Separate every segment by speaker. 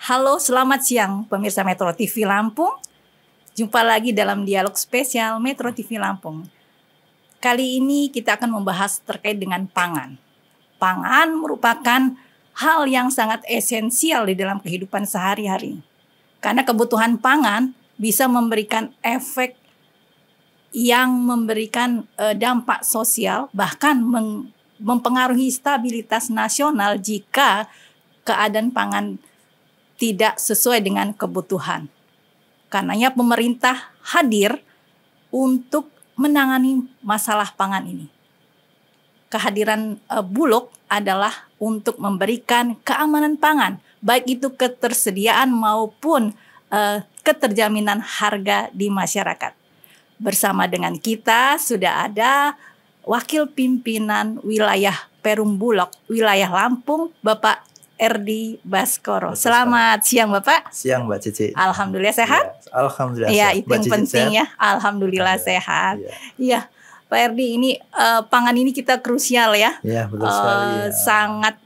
Speaker 1: Halo, selamat siang pemirsa Metro TV Lampung. Jumpa lagi dalam dialog spesial Metro TV Lampung. Kali ini kita akan membahas terkait dengan pangan. Pangan merupakan hal yang sangat esensial di dalam kehidupan sehari-hari. Karena kebutuhan pangan bisa memberikan efek yang memberikan dampak sosial, bahkan mempengaruhi stabilitas nasional jika keadaan pangan tidak sesuai dengan kebutuhan. Karenanya pemerintah hadir untuk menangani masalah pangan ini. Kehadiran Bulog adalah untuk memberikan keamanan pangan, baik itu ketersediaan maupun keterjaminan harga di masyarakat. Bersama dengan kita sudah ada Wakil Pimpinan Wilayah Perum Bulog, Wilayah Lampung, Bapak Erdi Baskoro. Selamat siang Bapak.
Speaker 2: Siang Mbak Cici.
Speaker 1: Alhamdulillah sehat.
Speaker 2: Ya, alhamdulillah.
Speaker 1: Ya,
Speaker 2: sehat.
Speaker 1: itu yang penting ya. Alhamdulillah sehat. Iya, Pak Erdi, ini pangan ini kita krusial ya.
Speaker 2: Iya, betul sekali. Ya.
Speaker 1: Sangat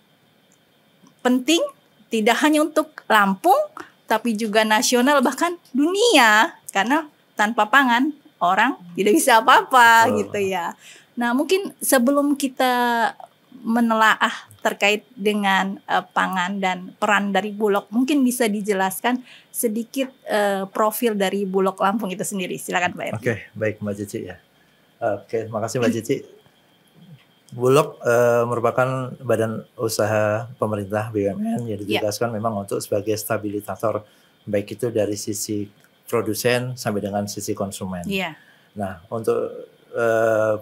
Speaker 1: penting, tidak hanya untuk Lampung, tapi juga nasional bahkan dunia. Karena tanpa pangan orang tidak bisa apa-apa gitu ya. Nah, mungkin sebelum kita menelaah terkait dengan pangan dan peran dari Bulog, mungkin bisa dijelaskan sedikit profil dari Bulog Lampung itu sendiri. Silakan Pak Erdi.
Speaker 2: Oke, baik Mbak Cici ya. Oke, makasih Mbak Cici. Bulog merupakan badan usaha pemerintah BUMN yang ditugaskan memang untuk sebagai stabilisator, baik itu dari sisi produsen sampai dengan sisi konsumen. Nah, untuk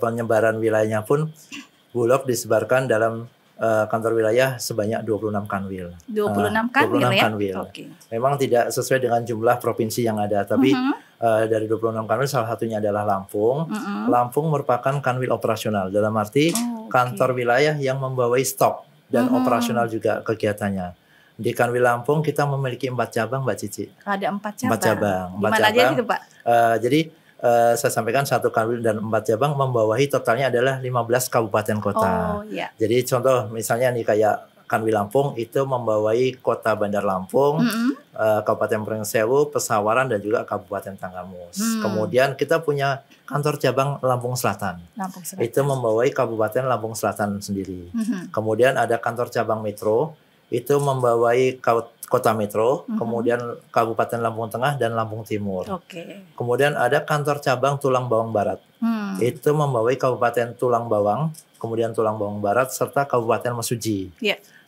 Speaker 2: penyebaran wilayahnya pun Bulog disebarkan dalam kantor wilayah sebanyak 26 kanwil.
Speaker 1: 26 kanwil
Speaker 2: 26
Speaker 1: ya?
Speaker 2: Kanwil.
Speaker 1: Okay.
Speaker 2: Memang tidak sesuai dengan jumlah provinsi yang ada, tapi dari 26 kanwil salah satunya adalah Lampung. Lampung merupakan kanwil operasional, dalam arti kantor wilayah yang membawai stok dan operasional juga kegiatannya. Di Kanwil Lampung kita memiliki 4 cabang Mbak Cici.
Speaker 1: Ada 4 cabang.
Speaker 2: 4 cabang.
Speaker 1: Di mana aja itu Pak?
Speaker 2: Jadi saya sampaikan 1 kanwil dan 4 cabang membawahi totalnya adalah 15 kabupaten kota. Jadi contoh misalnya nih kayak Kanwil Lampung itu membawahi kota Bandar Lampung, Kabupaten Pringsewu, Pesawaran dan juga Kabupaten Tanggamus. Kemudian kita punya kantor cabang Lampung Selatan. Itu membawahi Kabupaten Lampung Selatan sendiri. Kemudian ada kantor cabang Metro, itu membawahi Kota Metro, kemudian Kabupaten Lampung Tengah dan Lampung Timur. Kemudian ada kantor cabang Tulang Bawang Barat. Itu membawahi Kabupaten Tulang Bawang, kemudian Tulang Bawang Barat serta Kabupaten Mesuji.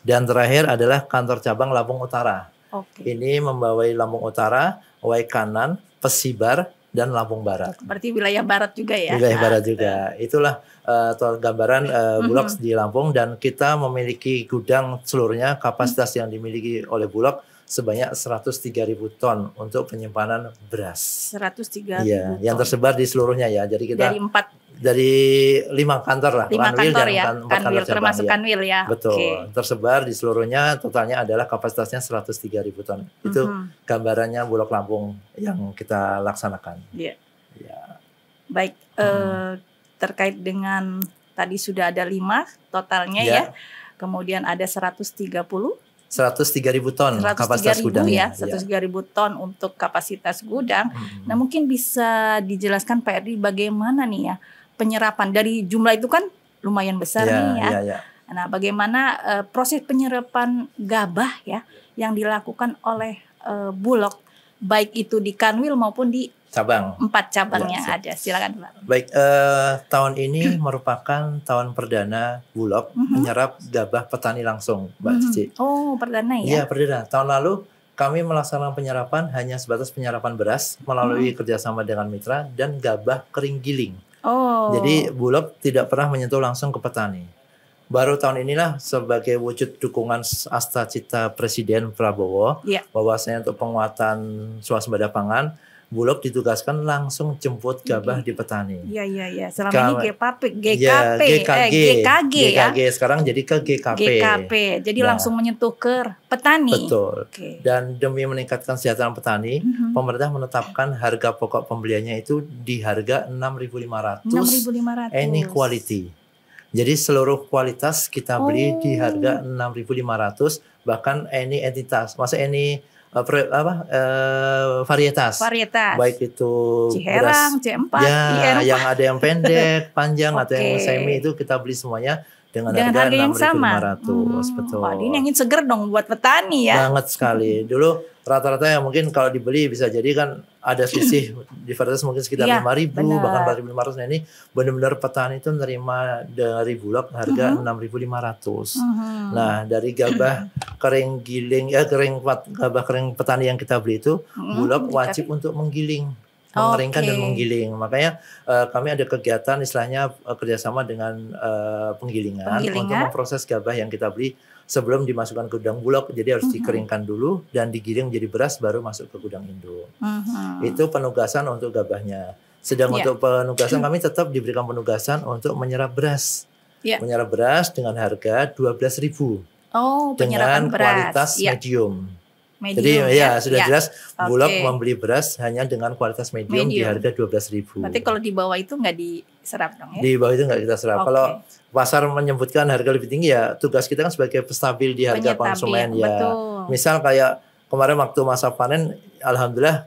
Speaker 2: Dan terakhir adalah kantor cabang Lampung Utara. Ini membawahi Lampung Utara, Waikanan, Pesibar dan Lampung Barat.
Speaker 1: Berarti wilayah barat juga ya?
Speaker 2: Wilayah barat juga. Itulah gambaran Bulog di Lampung, dan kita memiliki gudang seluruhnya, kapasitas yang dimiliki oleh Bulog sebanyak 103.000 ton untuk penyimpanan beras.
Speaker 1: 103.000
Speaker 2: ton. Yang tersebar di seluruhnya ya. Jadi kita
Speaker 1: dari
Speaker 2: 5 kantor lah.
Speaker 1: 5 kantor ya, kanwil termasuk kanwil ya.
Speaker 2: Betul. Tersebar di seluruhnya, totalnya adalah kapasitasnya 103.000 ton. Itu gambarannya Bulog Lampung yang kita laksanakan.
Speaker 1: Baik, terkait dengan tadi sudah ada 5 totalnya ya. Kemudian ada 103.000
Speaker 2: ton kapasitas gudang
Speaker 1: ya. 103.000 ton untuk kapasitas gudang. Nah, mungkin bisa dijelaskan Pak Erdi bagaimana nih ya penyerapan dari jumlah itu kan lumayan besar nih ya. Nah, bagaimana proses penyerapan gabah ya yang dilakukan oleh Bulog, baik itu di kanwil maupun di 4 cabang yang ada. Silakan Pak.
Speaker 2: Baik, tahun ini merupakan tahun perdana Bulog menyerap gabah petani langsung, Mbak Cici.
Speaker 1: Oh, perdana ya?
Speaker 2: Iya, perdana. Tahun lalu kami melaksanakan penyerapan hanya sebatas penyerapan beras melalui kerjasama dengan mitra dan gabah kering giling. Jadi Bulog tidak pernah menyentuh langsung ke petani. Baru tahun inilah sebagai wujud dukungan Astacita Presiden Prabowo bahwasanya untuk penguatan swasembada pangan, Bulog ditugaskan langsung jemput gabah di petani.
Speaker 1: Iya. Selama ini GKG.
Speaker 2: Sekarang jadi ke GKP.
Speaker 1: Jadi langsung menyentuh ke petani.
Speaker 2: Betul. Dan demi meningkatkan kesejahteraan petani, pemerintah menetapkan harga pokok pembeliannya itu di harga 6.500. Any quality. Jadi seluruh kualitas kita beli di harga 6.500, bahkan any entitas, maksudnya any varietas. Baik itu
Speaker 1: Ciherang, C4,
Speaker 2: ya, yang ada yang pendek, panjang atau yang semi itu kita beli semuanya dengan harga
Speaker 1: yang sama.
Speaker 2: 6.500. Betul.
Speaker 1: Wah, ini angin seger dong buat petani ya.
Speaker 2: Banget sekali. Dulu rata-rata yang mungkin kalau dibeli bisa jadi kan ada selisih di varietas mungkin sekitar 5.000 bahkan 4.500. Nah, ini benar-benar petani itu menerima dari Bulog harga 6.500. Nah, dari gabah kering giling gabah kering petani yang kita beli itu Bulog wajib untuk menggiling, mengeringkan dan menggiling. Makanya kami ada kegiatan istilahnya kerjasama dengan penggilingan untuk memproses gabah yang kita beli sebelum dimasukkan ke gudang Bulog. Jadi harus dikeringkan dulu dan digiling menjadi beras baru masuk ke gudang induk. Itu penugasan untuk gabahnya. Sedang untuk penugasan kami tetap diberikan penugasan untuk menyerap beras. Menyerap beras dengan harga 12.000. Dengan kualitas medium. Jadi sudah jelas Bulog membeli beras hanya dengan kualitas medium. Di harga 12.000.
Speaker 1: Berarti kalau di bawah itu nggak diserap dong ya?
Speaker 2: Di bawah itu nggak kita serap. Kalau pasar menyebutkan harga lebih tinggi ya tugas kita kan sebagai penstabil di harga konsumen ya. Betul. Misal kayak kemarin waktu masa panen, alhamdulillah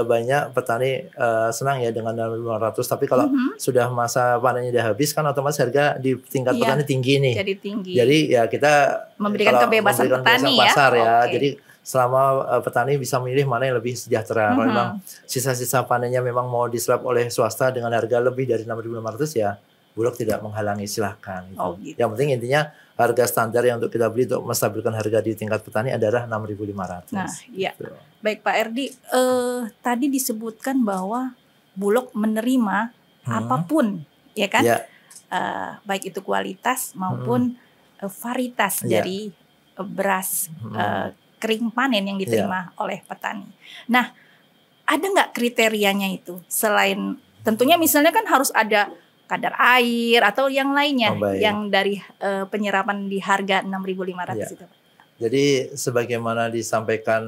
Speaker 2: banyak petani senang ya dengan 6.500. Tapi kalau sudah masa panennya udah habis kan otomatis harga di tingkat petani tinggi nih.
Speaker 1: Jadi tinggi.
Speaker 2: Jadi ya kita
Speaker 1: memberikan kebebasan petani
Speaker 2: pasar ya. Jadi selama petani bisa memilih mana yang lebih sejahtera. Kalau memang sisa-sisa panennya memang mau diserap oleh swasta dengan harga lebih dari 6.500 ya Bulog tidak menghalangi, silahkan. Gitu. Yang penting intinya harga standar yang untuk kita beli untuk menstabilkan harga di tingkat petani adalah 6.500.
Speaker 1: Nah, iya. Gitu. Baik Pak Erdi, tadi disebutkan bahwa Bulog menerima apapun, ya kan? Ya. Baik itu kualitas maupun varietas dari beras kering panen yang diterima oleh petani. Nah, ada nggak kriterianya itu? Selain tentunya misalnya kan harus ada kadar air atau yang lainnya yang dari penyerapan di harga 6.500 itu.
Speaker 2: Jadi sebagaimana disampaikan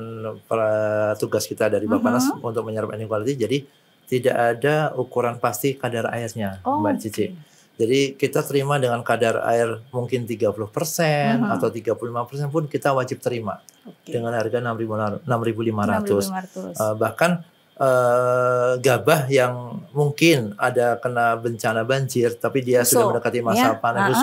Speaker 2: tugas kita dari Bappenas untuk menyerap inequality, jadi tidak ada ukuran pasti kadar airnya, Mbak Cici. Jadi kita terima dengan kadar air mungkin 30% atau 35% pun kita wajib terima dengan harga 6.500. Bahkan gabah yang mungkin ada kena bencana banjir tapi dia sudah mendekati masa panen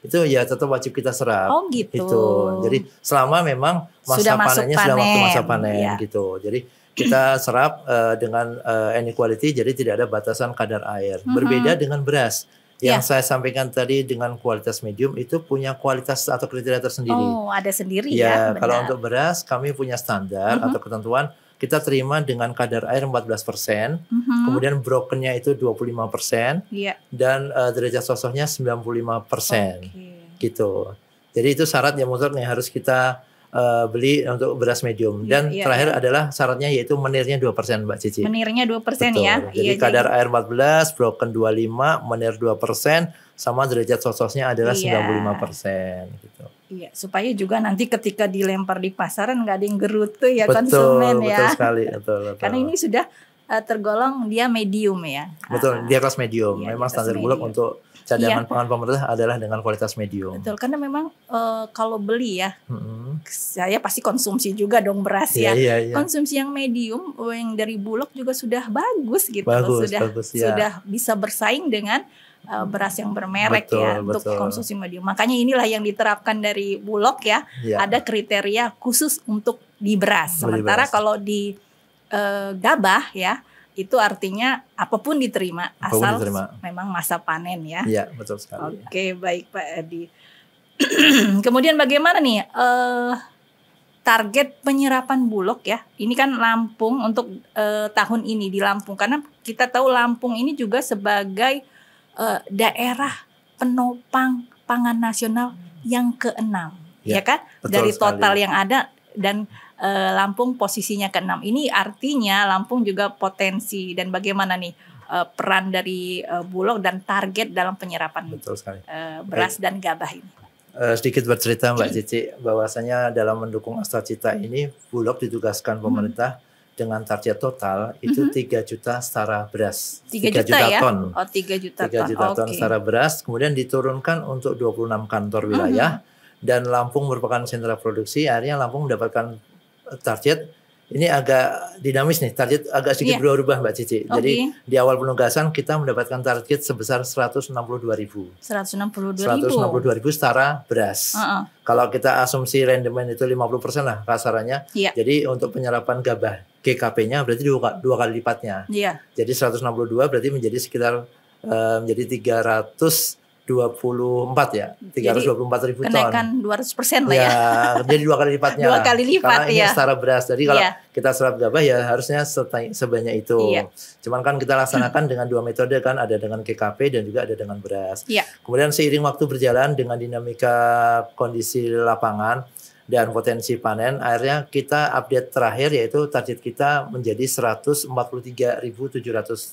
Speaker 2: itu ya tetap wajib kita serap. Gitu. Jadi selama memang masa panennya sudah waktu masa panen gitu. Jadi kita serap dengan inequality, jadi tidak ada batasan kadar air. Berbeda dengan beras. Yang saya sampaikan tadi dengan kualitas medium itu punya kualitas atau kriteria tersendiri.
Speaker 1: Oh, ada sendiri
Speaker 2: ya. Kalau untuk beras kami punya standar atau ketentuan. Kita terima dengan kadar air 14%, kemudian brokennya itu 25%, dan derajat sosoknya 95%, gitu. Jadi itu syarat yang mutlak yang harus kita beli untuk beras medium. Dan terakhir adalah syaratnya yaitu menirnya 2%, Mbak Cici.
Speaker 1: Menirnya 2% ya.
Speaker 2: Jadi kadar air 14, broken 25, menir 2%, sama derajat sosoknya adalah 95%, gitu.
Speaker 1: Iya, supaya juga nanti ketika dilempar di pasaran nggak ada yang gerutu ya konsumen ya.
Speaker 2: Betul sekali, betul.
Speaker 1: Karena ini sudah tergolong dia medium ya.
Speaker 2: Betul, dia kelas medium. Memang standar Bulog untuk cadangan pangan pemerintah adalah dengan kualitas medium.
Speaker 1: Betul, karena memang kalau beli ya, saya pasti konsumsi juga dong beras ya. Konsumsi yang medium, yang dari Bulog juga sudah bagus gitu. Sudah bisa bersaing dengan beras yang bermerek untuk konsumsi medium. Makanya inilah yang diterapkan dari Bulog ya. Ada kriteria khusus untuk di beras. Sementara kalau di gabah ya, itu artinya apapun diterima asal memang masa panen ya.
Speaker 2: Iya, betul sekali.
Speaker 1: Oke, baik Pak Edi. Kemudian bagaimana nih target penyerapan Bulog ya? Ini kan Lampung untuk tahun ini di Lampung, karena kita tahu Lampung ini juga sebagai daerah penopang pangan nasional yang ke-6, ya kan? Dari total yang ada, dan Lampung posisinya ke-6. Ini artinya Lampung juga potensi, dan bagaimana nih peran dari Bulog dan target dalam penyerapan beras dan gabah ini?
Speaker 2: Sedikit bercerita Mbak Cici, bahwasanya dalam mendukung Astracita ini Bulog ditugaskan pemerintah dengan target total itu 3 juta setara beras.
Speaker 1: 3 juta ya?
Speaker 2: Ton.
Speaker 1: Oh, 3 juta
Speaker 2: ton. 3 juta ton setara beras, kemudian diturunkan untuk 26 kantor wilayah, dan Lampung merupakan sentra produksi, akhirnya Lampung mendapatkan target ini agak dinamis nih, target agak sedikit berubah Mbak Cici. Jadi di awal penugasan kita mendapatkan target sebesar 162.000. 162.000 setara beras. Kalau kita asumsi rendemen itu 50% lah kasarannya. Jadi untuk penyerapan gabah GKP-nya berarti dua kali lipatnya. Jadi 162 berarti menjadi sekitar menjadi 324 ya, 324.000 ton.
Speaker 1: Kenaikan 200% lah ya.
Speaker 2: Jadi dua kali lipatnya.
Speaker 1: Dua kali lipat.
Speaker 2: Karena ini setara beras. Jadi kalau kita serap gabah ya harusnya sebanyak itu. Cuman kan kita laksanakan dengan dua metode kan, ada dengan GKP dan juga ada dengan beras. Kemudian seiring waktu berjalan dengan dinamika kondisi lapangan dan potensi panen, akhirnya kita update terakhir yaitu target kita menjadi 143.700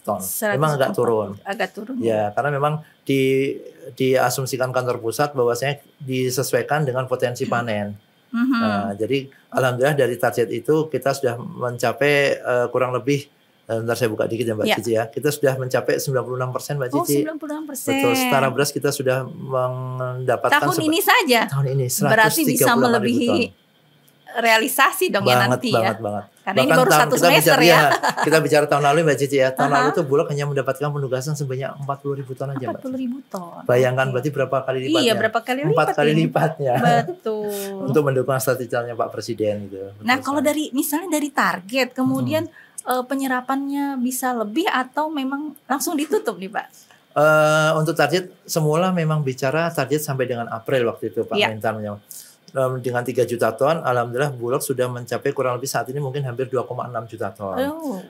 Speaker 2: ton. Memang agak turun. Ya, karena memang diasumsikan kantor pusat bahwasanya disesuaikan dengan potensi panen. Nah, jadi alhamdulillah dari target itu kita sudah mencapai kurang lebih, bentar saya buka dikit ya Mbak Cici ya. Kita sudah mencapai 96% Mbak Cici.
Speaker 1: 96%.
Speaker 2: Betul, setara beras kita sudah mendapatkan
Speaker 1: tahun ini saja.
Speaker 2: Tahun ini 138.000
Speaker 1: berarti bisa melebihi realisasi dong ya nanti ya.
Speaker 2: Banget.
Speaker 1: Karena ini baru satu semester ya.
Speaker 2: Kita bicara tahun lalu Mbak Cici ya. Tahun lalu tuh Bulog hanya mendapatkan penugasan sebanyak 40.000 ton aja Mbak.
Speaker 1: 40.000 ton.
Speaker 2: Bayangkan berarti berapa kali lipatnya?
Speaker 1: Iya, berapa kali lipat?
Speaker 2: 4 kali lipatnya.
Speaker 1: Betul.
Speaker 2: Untuk mendukung strateginya Pak Presiden gitu.
Speaker 1: Nah, kalau misalnya dari target kemudian penyerapannya bisa lebih atau memang langsung ditutup nih Pak?
Speaker 2: Untuk target semula memang bicara target sampai dengan April waktu itu Pak Mentannya. Dengan 3 juta ton, alhamdulillah Bulog sudah mencapai kurang lebih saat ini mungkin hampir 2,6 juta ton.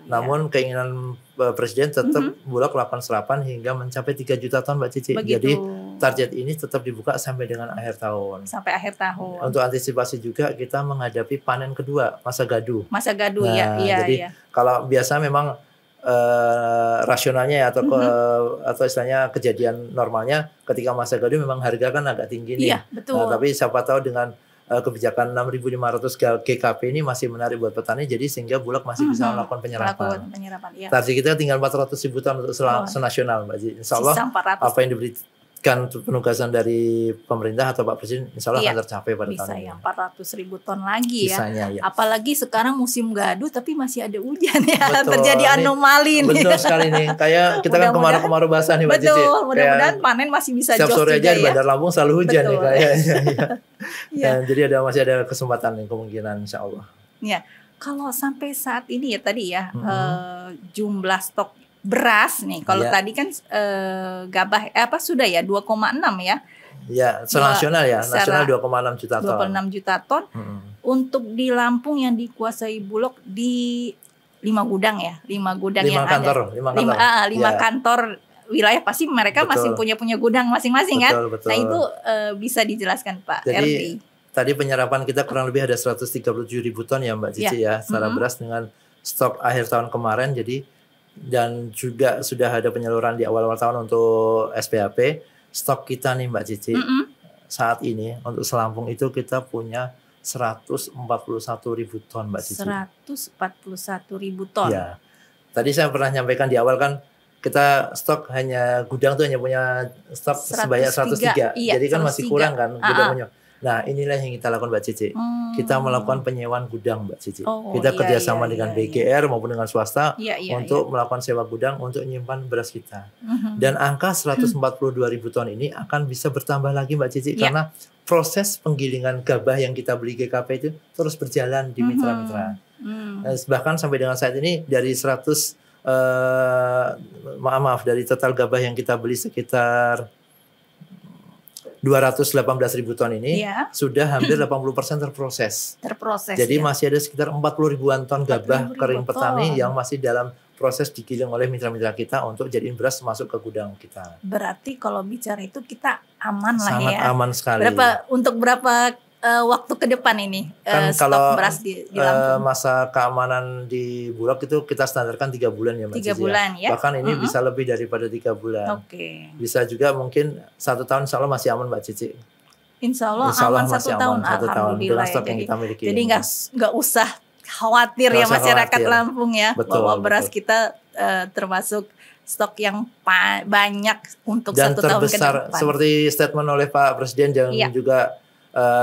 Speaker 2: Namun keinginan Presiden tetap Bulog melakukan serapan hingga mencapai 3 juta ton Mbak Cici. Jadi target ini tetap dibuka sampai dengan akhir tahun.
Speaker 1: Sampai akhir tahun.
Speaker 2: Untuk antisipasi juga kita menghadapi panen kedua, masa gadu.
Speaker 1: Masa gadu
Speaker 2: jadi kalau biasa memang rasionalnya ya, atau istilahnya kejadian normalnya ketika masa gadu memang harga kan agak tinggi nih.
Speaker 1: Betul.
Speaker 2: Tapi siapa tahu dengan kebijakan 6.500 GKP ini masih menarik buat petani, jadi sehingga Bulog masih bisa melakukan penyerapan. Target kita tinggal 400.000 ton untuk senasional Mbak Ji. Insya Allah apa yang diberikan penugasan dari pemerintah atau Pak Presiden insya Allah akan tercapai pada tahun ini.
Speaker 1: Bisa ya 400.000 ton lagi
Speaker 2: Sisanya,
Speaker 1: Apalagi sekarang musim gadu tapi masih ada hujan ya. Terjadi anomali nih.
Speaker 2: Betul sekali nih. Kayak kita kan kemarau basah nih Mbak Cici.
Speaker 1: Betul, mudah-mudahan panen masih bisa jos juga ya.
Speaker 2: Setiap sore aja di Bandar Lampung selalu hujan nih kayaknya. Jadi masih ada kesempatan nih kemungkinan insya Allah.
Speaker 1: Ya, kalau sampai saat ini ya tadi ya jumlah stok beras nih, kalau tadi kan gabah sudah ya 2,6 ya.
Speaker 2: Ya, senasional ya, nasional 2,6 juta ton.
Speaker 1: 2,6 juta ton. Untuk di Lampung yang dikuasai Bulog di 5 gudang ya, 5 gudang
Speaker 2: 5
Speaker 1: yang
Speaker 2: kantor,
Speaker 1: ada. 5 kantor wilayah pasti mereka masih punya gudang masing-masing kan. Nah, itu bisa dijelaskan Pak Erdi.
Speaker 2: Tadi penyerapan kita kurang lebih ada 137.000 ton ya Mbak Cici ya, secara beras dengan stok akhir tahun kemarin dan juga sudah ada penyaluran di awal-awal tahun untuk SPHP. Stok kita nih Mbak Cici saat ini untuk selampung itu kita punya 141.000 ton Mbak Cici.
Speaker 1: 141.000 ton.
Speaker 2: Ya. Tadi saya pernah nyampaikan di awal kan kita stok gudang tuh hanya punya stok sebanyak 103. Jadi kan 103. Masih kurang kan gudangnya. Nah, inilah yang kita lakukan Mbak Cici. Kita melakukan penyewaan gudang Mbak Cici. Kita kerjasama dengan BGR maupun dengan swasta untuk melakukan sewa gudang untuk menyimpan beras kita. Dan angka 142.000 ton ini akan bisa bertambah lagi Mbak Cici karena proses penggilingan gabah yang kita beli GKP itu terus berjalan di mitra-mitra. Bahkan sampai dengan saat ini dari dari total gabah yang kita beli sekitar 218.000 ton ini sudah hampir 80% terproses. Jadi masih ada sekitar 40 ribuan ton gabah kering petani yang masih dalam proses digiling oleh mitra-mitra kita untuk jadiin beras masuk ke gudang kita.
Speaker 1: Berarti kalau bicara itu kita aman lah ya.
Speaker 2: Sangat aman sekali.
Speaker 1: Untuk berapa waktu ke depan ini
Speaker 2: kan
Speaker 1: stok
Speaker 2: kalau
Speaker 1: beras di Lampung?
Speaker 2: Masa keamanan di Bulog itu kita standarkan 3 bulan ya Mbak
Speaker 1: 3 bulan ya.
Speaker 2: Bahkan ini bisa lebih daripada 3 bulan. Bisa juga mungkin 1 tahun insya Allah masih aman Mbak Cici.
Speaker 1: Insya Allah aman 1 tahun. Alhamdulillah.
Speaker 2: Stok yang kita miliki.
Speaker 1: Jadi nggak usah khawatir ya masyarakat Lampung ya. Bahwa beras kita termasuk stok yang banyak untuk 1 tahun ke depan. Dan terbesar
Speaker 2: seperti statement oleh Pak Presiden dan juga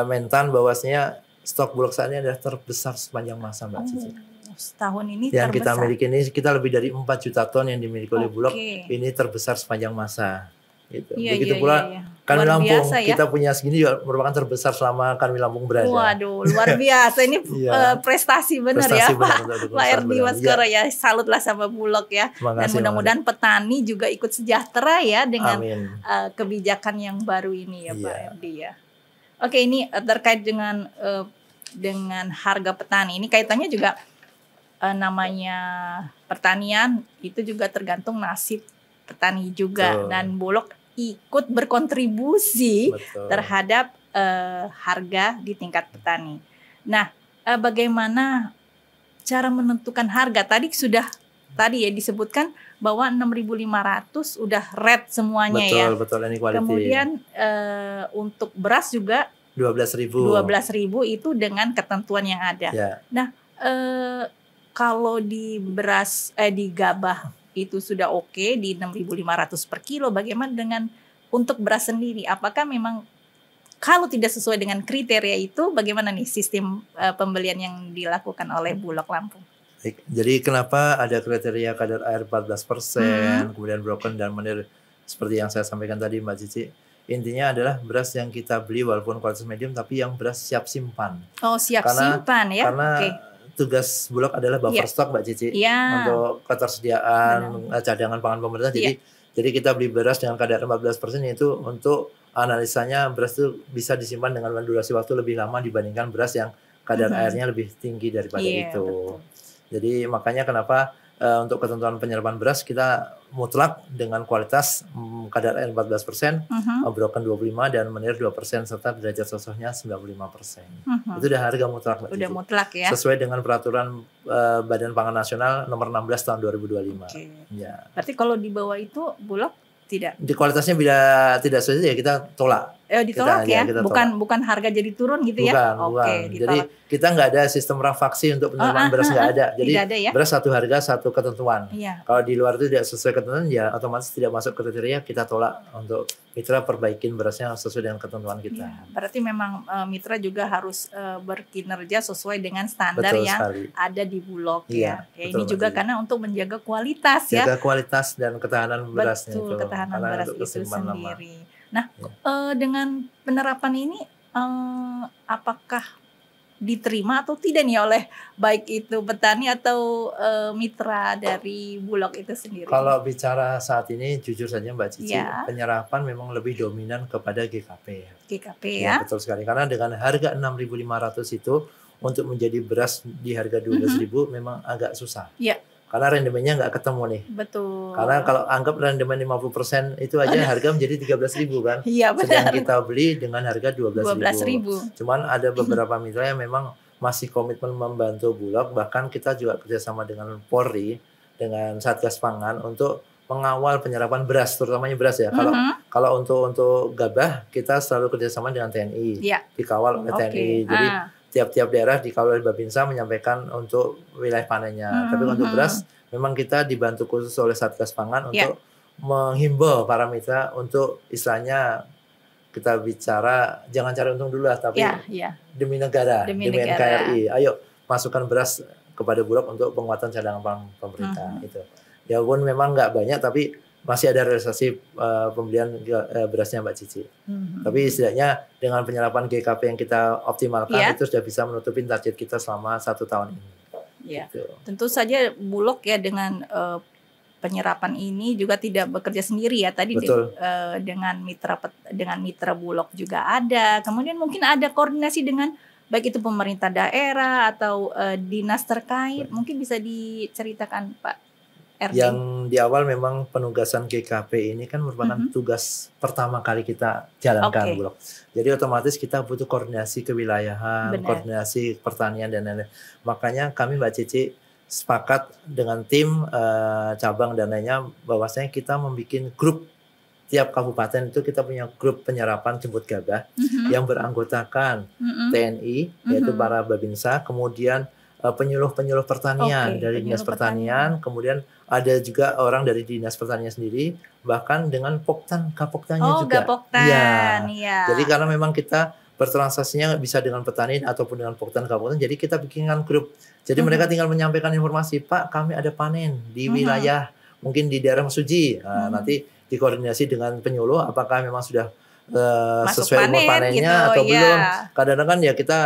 Speaker 2: Mentan bahwasanya stok Bulog saat ini adalah terbesar sepanjang masa Mbak Cici.
Speaker 1: Setahun ini
Speaker 2: yang
Speaker 1: terbesar.
Speaker 2: Kita miliki ini kita lebih dari 4 juta ton yang dimiliki oleh Bulog. Ini terbesar sepanjang masa. Gitu. Begitu pula Kanwil Lampung, kita punya segini juga merupakan terbesar selama Kanwil Lampung berada.
Speaker 1: Waduh, luar biasa ini prestasi benar ya Pak Erdi Baskoro ya. Salutlah sama Bulog ya. Dan mudah-mudahan petani juga ikut sejahtera ya dengan kebijakan yang baru ini ya Pak Erdi ya. Oke, ini terkait dengan harga petani. Ini kaitannya juga namanya pertanian itu juga tergantung nasib petani juga. Dan Bulog ikut berkontribusi terhadap harga di tingkat petani. Nah, bagaimana cara menentukan harga? Tadi ya disebutkan bahwa 6.500 udah red semuanya ya.
Speaker 2: Betul, ini quality.
Speaker 1: Kemudian untuk beras juga
Speaker 2: 12.000
Speaker 1: itu dengan ketentuan yang ada. Nah, kalau di beras di gabah itu sudah oke di 6.500 per kilo. Bagaimana dengan untuk beras sendiri? Apakah memang kalau tidak sesuai dengan kriteria itu, bagaimana nih sistem pembelian yang dilakukan oleh Bulog Lampung?
Speaker 2: Jadi kenapa ada kriteria kadar air 14%, kemudian broken dan menir seperti yang saya sampaikan tadi Mbak Cici. Intinya adalah beras yang kita beli walaupun kualitas medium tapi yang beras siap simpan.
Speaker 1: Oh, siap simpan ya.
Speaker 2: Karena tugas Bulog adalah buffer stok Mbak Cici untuk ketersediaan cadangan pangan pemerintah. Jadi kita beli beras dengan kadar 14% itu untuk analisanya beras itu bisa disimpan dengan durasi waktu lebih lama dibandingkan beras yang kadar airnya lebih tinggi daripada itu. Betul. Jadi makanya kenapa untuk ketentuan penyerapan beras kita mutlak dengan kualitas kadar air 14%, broken 25 dan menir 2% serta derajat sosohnya 95%. Itu udah harga mutlak Mbak Cici.
Speaker 1: Udah mutlak ya.
Speaker 2: Sesuai dengan peraturan Badan Pangan Nasional nomor 16 tahun 2025. Ya.
Speaker 1: Berarti kalau di bawah itu Bulog tidak.
Speaker 2: Di kualitasnya bila tidak sesuai ya kita tolak.
Speaker 1: Ditolak kita bukan harga jadi turun gitu ya.
Speaker 2: Bukan. Jadi kita nggak ada sistem rafaksi untuk penerimaan beras, nggak ada. Jadi
Speaker 1: ada, ya?
Speaker 2: Beras satu harga satu ketentuan. Kalau di luar itu tidak sesuai ketentuan ya otomatis tidak masuk kriteria, kita tolak untuk mitra perbaikin berasnya sesuai dengan ketentuan kita.
Speaker 1: Berarti memang mitra juga harus berkinerja sesuai dengan standar yang ada di Bulog ya. Ini juga karena untuk menjaga kualitas ya.
Speaker 2: Jaga kualitas dan ketahanan berasnya itu.
Speaker 1: Betul, ketahanan beras itu sendiri. Nah, dengan penerapan ini apakah diterima atau tidak nih oleh baik itu petani atau mitra dari Bulog itu sendiri?
Speaker 2: Kalau bicara saat ini jujur saja Mbak Cici, penyerapan memang lebih dominan kepada GKP.
Speaker 1: GKP ya.
Speaker 2: Betul sekali, karena dengan harga 6.500 itu untuk menjadi beras di harga 12.000 memang agak susah. Karena rendemennya nggak ketemu nih.
Speaker 1: Betul.
Speaker 2: Karena kalau anggap rendemen 50% itu aja harga menjadi 13.000 kan.
Speaker 1: Iya benar.
Speaker 2: Sedang kita beli dengan harga 12.000. Cuman ada beberapa mitra yang memang masih komitmen membantu Bulog. Bahkan kita juga kerjasama dengan Polri, dengan Satgas Pangan untuk mengawal penyerapan beras, terutamanya beras ya. Kalau untuk gabah kita selalu kerjasama dengan TNI, dikawal oleh TNI. Jadi tiap-tiap daerah dikawal oleh Babinsa menyampaikan untuk wilayah panennya. Tapi untuk beras memang kita dibantu khusus oleh Satgas Pangan untuk menghimbau para mitra untuk istilahnya kita bicara jangan cari untung dulu lah, tapi demi negara, demi NKRI. Ayo masukkan beras kepada Bulog untuk penguatan cadangan pangan pemerintah itu. Ya pun memang nggak banyak tapi masih ada realisasi pembelian berasnya Mbak Cici. Tapi setidaknya dengan penyerapan GKP yang kita optimalkan itu sudah bisa menutupi target kita selama 1 tahun ini.
Speaker 1: Gitu. Tentu saja Bulog ya dengan penyerapan ini juga tidak bekerja sendiri ya. Tadi dengan mitra Bulog juga ada. Kemudian mungkin ada koordinasi dengan baik itu pemerintah daerah atau dinas terkait. Mungkin bisa diceritakan Pak Erdi.
Speaker 2: Yang di awal memang penugasan GKP ini kan merupakan tugas pertama kali kita jalankan Bulog. Jadi otomatis kita butuh koordinasi kewilayahan, koordinasi pertanian dan lain-lain. Makanya kami Mbak Cici sepakat dengan tim cabang dan lainnya bahwasanya kita membuat grup. Tiap kabupaten itu kita punya grup penyerapan jemput gabah yang beranggotakan TNI yaitu para Babinsa, kemudian penyuluh pertanian dari dinas pertanian, kemudian ada juga orang dari dinas pertanian sendiri, bahkan dengan Kapoktannya juga.
Speaker 1: Gapoktan,
Speaker 2: Jadi karena memang kita bertransaksinya bisa dengan petani ataupun dengan Poktan kabupaten. Jadi kita bikinkan grup. Jadi mereka tinggal menyampaikan informasi, Pak, kami ada panen di wilayah mungkin di daerah Mesuji. Nanti dikoordinasi dengan penyuluh apakah memang sudah sesuai umur panennya
Speaker 1: gitu,
Speaker 2: atau belum. Kadang-kadang ya kita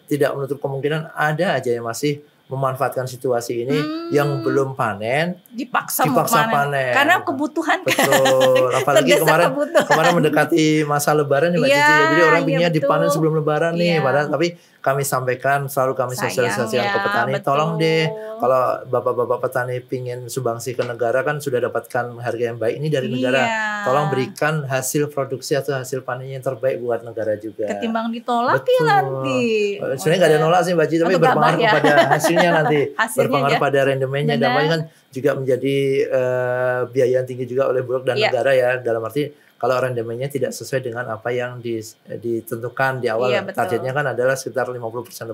Speaker 2: tidak menutup kemungkinan ada aja yang masih memanfaatkan situasi ini yang belum panen
Speaker 1: dipaksa
Speaker 2: panen
Speaker 1: karena kebutuhan.
Speaker 2: Betul. Apalagi kemarin mendekati masa Lebaran nih Mbak Cici. Jadi orang pinginnya dipanen sebelum Lebaran nih. Padahal tapi kami sampaikan, selalu kami sosialisasikan ke petani, tolong deh kalau bapak-bapak petani pingin sumbangsi ke negara kan sudah dapatkan harga yang baik ini dari negara, tolong berikan hasil produksi atau hasil panennya yang terbaik buat negara juga.
Speaker 1: Ketimbang ditolak ya nanti.
Speaker 2: Sebenarnya nggak ada nolak sih Mbak Cici, tapi berpengaruh kepada hasilnya nanti, berpengaruh pada rendemennya, dampaknya kan juga menjadi biaya yang tinggi juga oleh Bulog dan negara ya, dalam arti kalau rendemennya tidak sesuai dengan apa yang ditentukan di awal, targetnya kan adalah sekitar 50%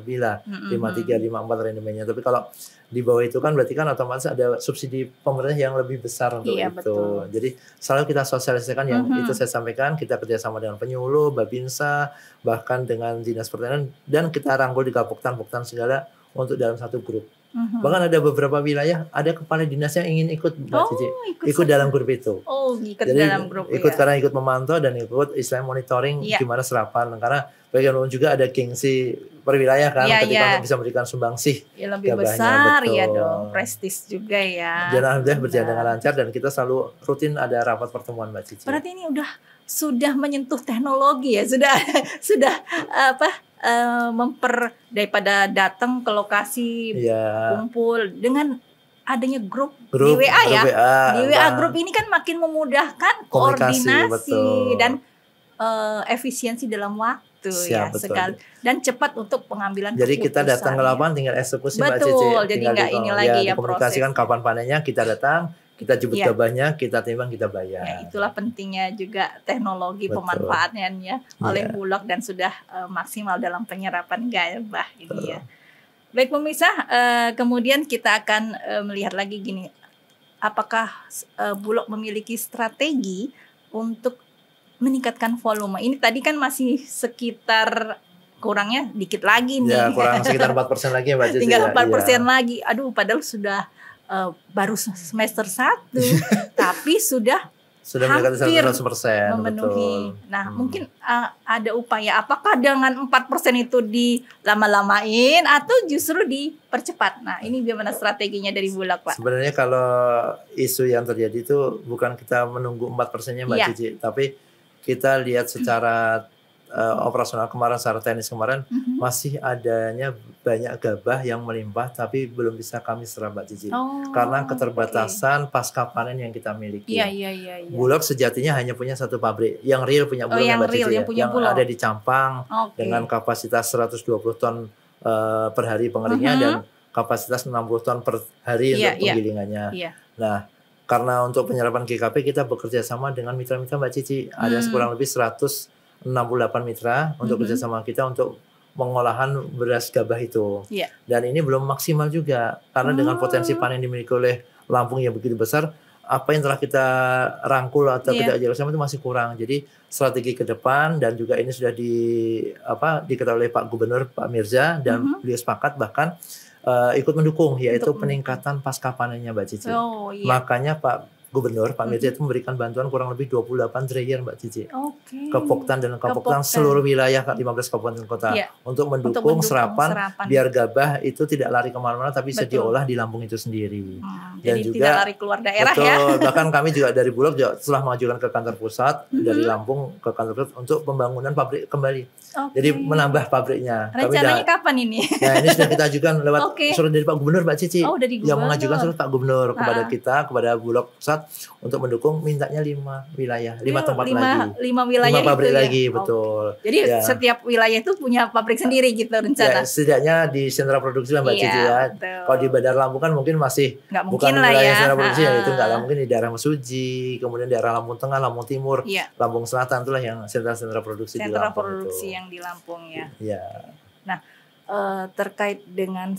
Speaker 2: lebih lah, 53, 54 rendemennya. Tapi kalau di bawah itu kan berarti kan otomatis ada subsidi pemerintah yang lebih besar untuk itu. Betul. Jadi selalu kita sosialisasikan yang itu saya sampaikan, kita kerjasama dengan penyuluh, Babinsa, bahkan dengan Dinas Pertanian, dan kita rangkul di Poktan segala untuk dalam satu grup. Bahkan ada beberapa wilayah ada kepala dinas yang ingin ikut Mbak Cici, ikut dalam grup itu.
Speaker 1: Jadi, dalam grup
Speaker 2: karena ikut memantau dan ikut istilah monitoring gimana serapan, karena bagaimanapun juga ada gengsi perwilayah kan, ketika bisa memberikan sumbangsih
Speaker 1: lebih besar ya dong, prestis juga ya.
Speaker 2: Dan alhamdulillah berjalan dengan lancar dan kita selalu rutin ada rapat pertemuan Mbak Cici.
Speaker 1: Berarti ini sudah menyentuh teknologi ya, sudah daripada datang ke lokasi kumpul dengan adanya grup di WA ya. Di WA grup ini kan makin memudahkan koordinasi dan efisiensi dalam waktu sekali dan cepat untuk pengambilan keputusan.
Speaker 2: Jadi kita datang ke lapangan tinggal eksekusi Mbak Cici.
Speaker 1: Betul, jadi nggak ini lagi ya
Speaker 2: komunikasikan kapan panennya, kita datang, kita jemput gabahnya, kita timbang, kita bayar.
Speaker 1: Ya, itulah pentingnya juga teknologi pemanfaatannya oleh Bulog dan sudah maksimal dalam penyerapan gabah ini ya. Baik pemirsa, kemudian kita akan melihat lagi gini, apakah Bulog memiliki strategi untuk meningkatkan volume? Ini tadi kan masih sekitar kurangnya dikit lagi nih.
Speaker 2: Ya, kurang sekitar 4% lagi ya Mbak Cici.
Speaker 1: Tinggal 4% lagi. Aduh, padahal sudah baru semester 1 tapi sudah
Speaker 2: hampir 100%
Speaker 1: memenuhi. Betul. Nah, mungkin ada upaya apakah dengan 4% itu dilama-lamain atau justru dipercepat. Nah, ini bagaimana strateginya dari Bulog, Pak?
Speaker 2: Sebenarnya kalau isu yang terjadi itu bukan kita menunggu 4%-nya Mbak Cici, tapi kita lihat secara operasional kemarin, secara teknis kemarin masih adanya banyak gabah yang melimpah tapi belum bisa kami serap Mbak Cici karena keterbatasan pasca panen yang kita miliki. Bulog sejatinya hanya punya satu pabrik yang real punya Bulog Mbak Cici, yang ada di Campang dengan kapasitas 120 ton per hari pengeringnya dan kapasitas 60 ton per hari untuk penggilingannya. Nah, karena untuk penyerapan GKP kita bekerja sama dengan mitra-mitra Mbak Cici, ada kurang lebih 168 mitra untuk kerjasama kita untuk pengolahan beras gabah itu. Dan ini belum maksimal juga karena dengan potensi panen dimiliki oleh Lampung yang begitu besar, apa yang telah kita rangkul atau kita jelaskan itu masih kurang. Jadi strategi ke depan, dan juga ini sudah diketahui oleh Pak Gubernur Pak Mirza dan beliau sepakat bahkan ikut mendukung, yaitu peningkatan pasca panennya Mbak Cici. Makanya Pak Gubernur, Pak Mirza itu memberikan bantuan kurang lebih 28 dryer Mbak Cici ke Poktan dan Kapoktan seluruh wilayah 15 kabupaten kota untuk mendukung serapan biar gabah itu tidak lari kemana-mana tapi bisa diolah di Lampung itu sendiri. Dan
Speaker 1: jadi
Speaker 2: juga
Speaker 1: tidak lari keluar daerah ya.
Speaker 2: Bahkan kami juga dari Bulog telah mengajukan ke kantor pusat dari Lampung ke kantor pusat untuk pembangunan pabrik kembali. Jadi menambah pabriknya.
Speaker 1: Rencananya kapan ini?
Speaker 2: Nah, ini sudah kita ajukan lewat surat dari Pak Gubernur Mbak Cici. Yang mengajukan surat Pak Gubernur kepada kita, kepada Bulog pusat untuk mendukung, mintanya 5 wilayah, 5 tempat lagi.
Speaker 1: 5 wilayah
Speaker 2: 5 pabrik
Speaker 1: itu
Speaker 2: lagi, betul.
Speaker 1: Jadi setiap wilayah itu punya pabrik sendiri gitu rencana.
Speaker 2: Setidaknya di sentra produksi Mbak Cici ya. Kalau di Bandar Lampung kan mungkin masih bukan wilayah sentra produksi itu enggak lah, mungkin di daerah Mesuji, kemudian daerah Lampung Tengah, Lampung Timur, Lampung Selatan, itulah yang sentra produksi di Lampung.
Speaker 1: Sentra produksi yang di Lampung ya. Nah, terkait dengan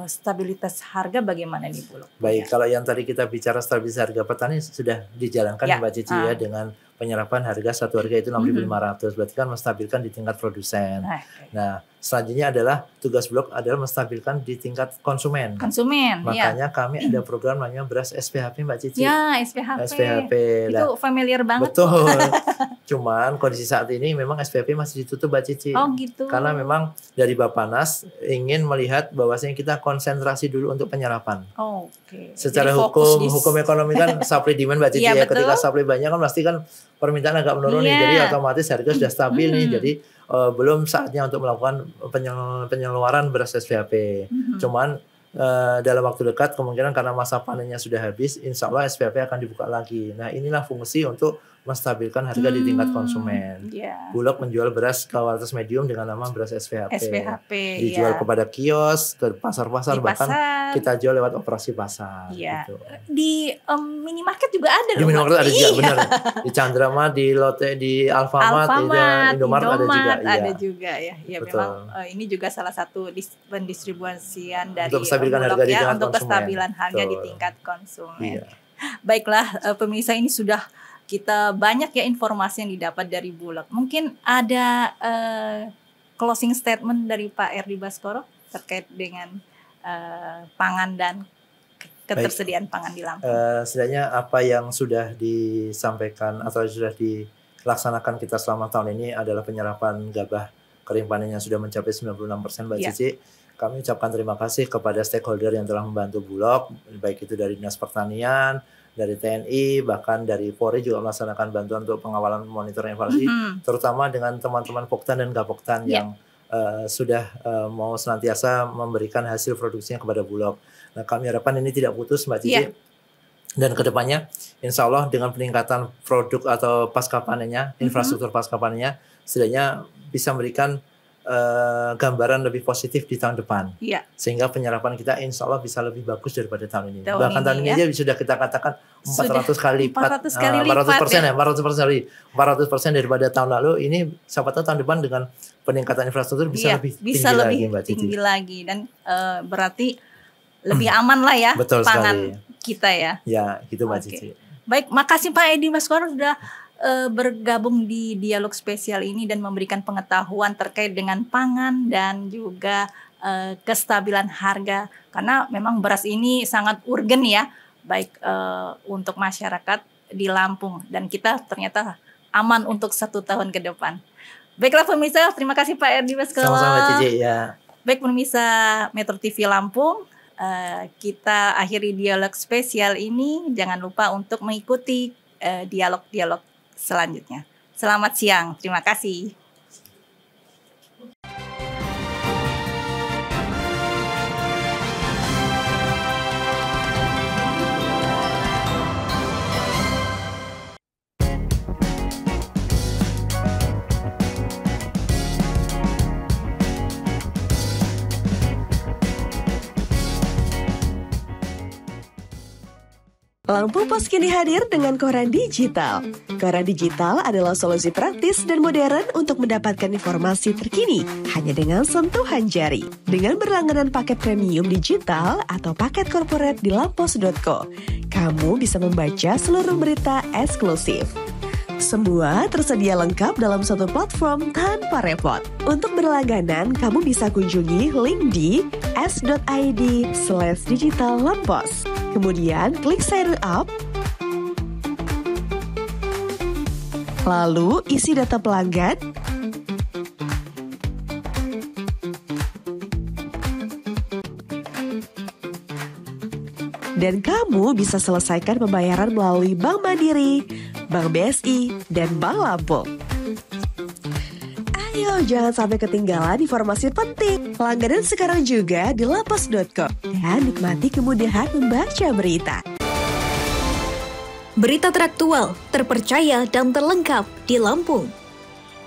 Speaker 1: stabilitas harga bagaimana nih Bulog?
Speaker 2: Baik, kalau yang tadi kita bicara stabilitas harga petani sudah dijalankan Mbak Cici ya dengan penyerapan harga satu harga itu 6.500, berarti kan menstabilkan di tingkat produsen. Nah, selanjutnya adalah tugas Bulog adalah menstabilkan di tingkat konsumen. Makanya kami ada program namanya beras SPHP Mbak Cici.
Speaker 1: Ya, SPHP. Itu familiar banget.
Speaker 2: Betul. Cuman kondisi saat ini memang SPHP masih ditutup Mbak Cici.
Speaker 1: Oh gitu.
Speaker 2: Karena memang dari Bappenas ingin melihat bahwasanya kita konsentrasi dulu untuk penyerapan.
Speaker 1: Oke.
Speaker 2: Secara hukum ekonomi kan supply demand Mbak Cici ya. Ketika supply banyak kan pasti kan permintaan agak menurun nih, jadi otomatis harga sudah stabil nih, jadi belum saatnya untuk melakukan penyaluran beras SPHP. Cuman dalam waktu dekat kemungkinan karena masa panennya sudah habis, insya Allah SPHP akan dibuka lagi. Nah inilah fungsi untuk menstabilkan harga di tingkat konsumen. Bulog menjual beras kualitas medium dengan nama beras SPHP. Dijual kepada kios, ke pasar-pasar, bahkan kita jual lewat operasi pasar. Gitu.
Speaker 1: Di minimarket juga ada.
Speaker 2: Di minimarket ada juga, benar. Di Candrama, di Lotte, di Alfamart, Indomaret ada juga. Ya memang ini juga salah satu pendistribusian dari untuk
Speaker 1: stabilkan harga di tingkat untuk kestabilan harga di tingkat konsumen. Baiklah pemirsa, ini sudah kita banyak ya informasi yang didapat dari Bulog. Mungkin ada closing statement dari Pak Erdi Baskoro terkait dengan pangan dan ketersediaan pangan di Lampung.
Speaker 2: Setidaknya apa yang sudah disampaikan atau sudah dilaksanakan kita selama tahun ini adalah penyerapan gabah kering panen yang sudah mencapai 96% Mbak Cici. Kami ucapkan terima kasih kepada stakeholder yang telah membantu Bulog, baik itu dari Dinas Pertanian, dari TNI, bahkan dari Polri juga melaksanakan bantuan untuk pengawalan monitoring evaluasi, terutama dengan teman-teman Poktan dan Gapoktan yang sudah mau senantiasa memberikan hasil produksinya kepada Bulog. Nah kami harapkan ini tidak putus Mbak Cici. Dan kedepannya insya Allah dengan peningkatan produk atau pasca panennya, infrastruktur pasca panennya, setidaknya bisa memberikan gambaran lebih positif di tahun depan, sehingga penyerapan kita insya Allah bisa lebih bagus daripada tahun ini. Bahkan tahun ini aja sudah kita katakan 400% daripada tahun lalu. Ini siapa tahu tahun depan dengan peningkatan infrastruktur bisa lebih tinggi lagi,
Speaker 1: dan berarti lebih aman lah ya pangan kita ya.
Speaker 2: Ya, gitu Mbak Cici.
Speaker 1: Baik, makasih Pak Erdi Baskoro sudah bergabung di dialog spesial ini dan memberikan pengetahuan terkait dengan pangan dan juga kestabilan harga, karena memang beras ini sangat urgen ya, baik untuk masyarakat di Lampung, dan kita ternyata aman untuk 1 tahun ke depan. Baiklah pemirsa, terima kasih Pak Erdi Baskoro.
Speaker 2: Sama-sama Cici ya.
Speaker 1: Baik pemirsa Metro TV Lampung, kita akhiri dialog spesial ini. Jangan lupa untuk mengikuti dialog-dialog selanjutnya. Selamat siang, terima kasih.
Speaker 3: Lampung Pos kini hadir dengan koran digital. Koran digital adalah solusi praktis dan modern untuk mendapatkan informasi terkini hanya dengan sentuhan jari. Dengan berlangganan paket premium digital atau paket corporate di lampos.co, kamu bisa membaca seluruh berita eksklusif. Semua tersedia lengkap dalam satu platform tanpa repot. Untuk berlangganan, kamu bisa kunjungi link di s.id/digitallampos. Kemudian klik sign up, lalu isi data pelanggan, dan kamu bisa selesaikan pembayaran melalui Bank Mandiri, Bank BSI, dan Bank Lampung. Ayo jangan sampai ketinggalan informasi penting. Langganan sekarang juga di lampos.co dan nikmati kemudahan membaca berita.
Speaker 4: Berita teraktual, terpercaya dan terlengkap di Lampung.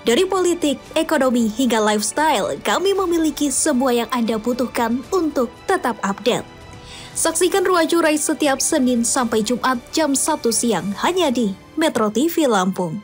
Speaker 4: Dari politik, ekonomi hingga lifestyle, kami memiliki semua yang Anda butuhkan untuk tetap update. Saksikan Ruang Curai setiap Senin sampai Jumat jam 1 siang hanya di Metro TV Lampung.